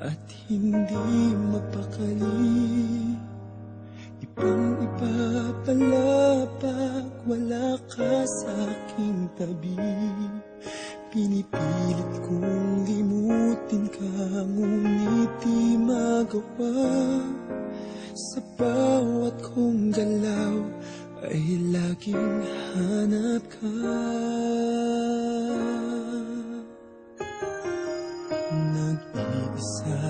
at hindi mapakali. Ibang-iba pala pag wala ka sa aking tabi. Pinipilit kong limutin ka, ngunit di magawa. Sa bawat kong galaw ay laging hanap ka. Nag-iisa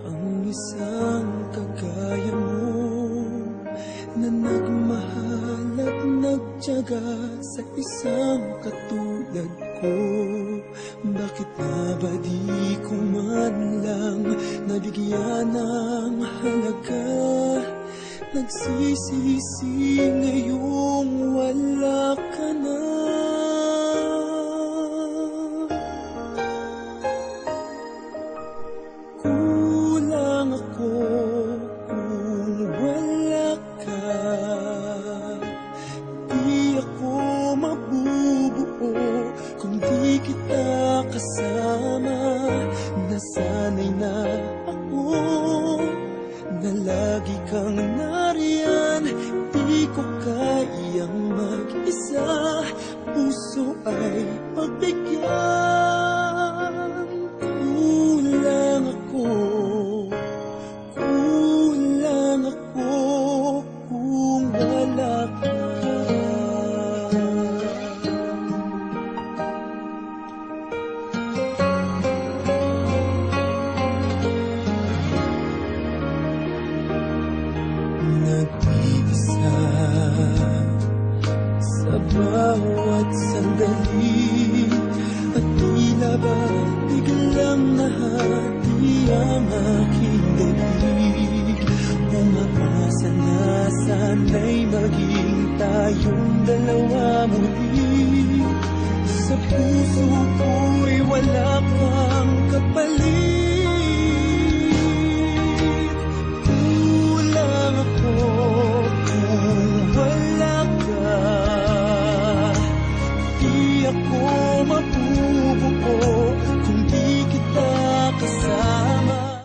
ang isang kagaya mo, na nagmahal at nagtiyaga sa isang katulad ko. Bakit nga ba di ko man lang nabigyan ng halaga? Nagsisisi ngayong wala ka na. Kulang ako kung wala ka. Di ako mabubuo kung di kita kasama. Nasanay na ako na lagi kang nariyan. Di ko kayang mag-isa, puso ay pagbigyan. Kulang ako kung wala ka. Nag-iisa sa bawat sandali, at tila ba biglang nahati ang aking daig. Umaasa na sana'y maging tayong dalawa muli. Sa puso ko'y wala kang kapalit.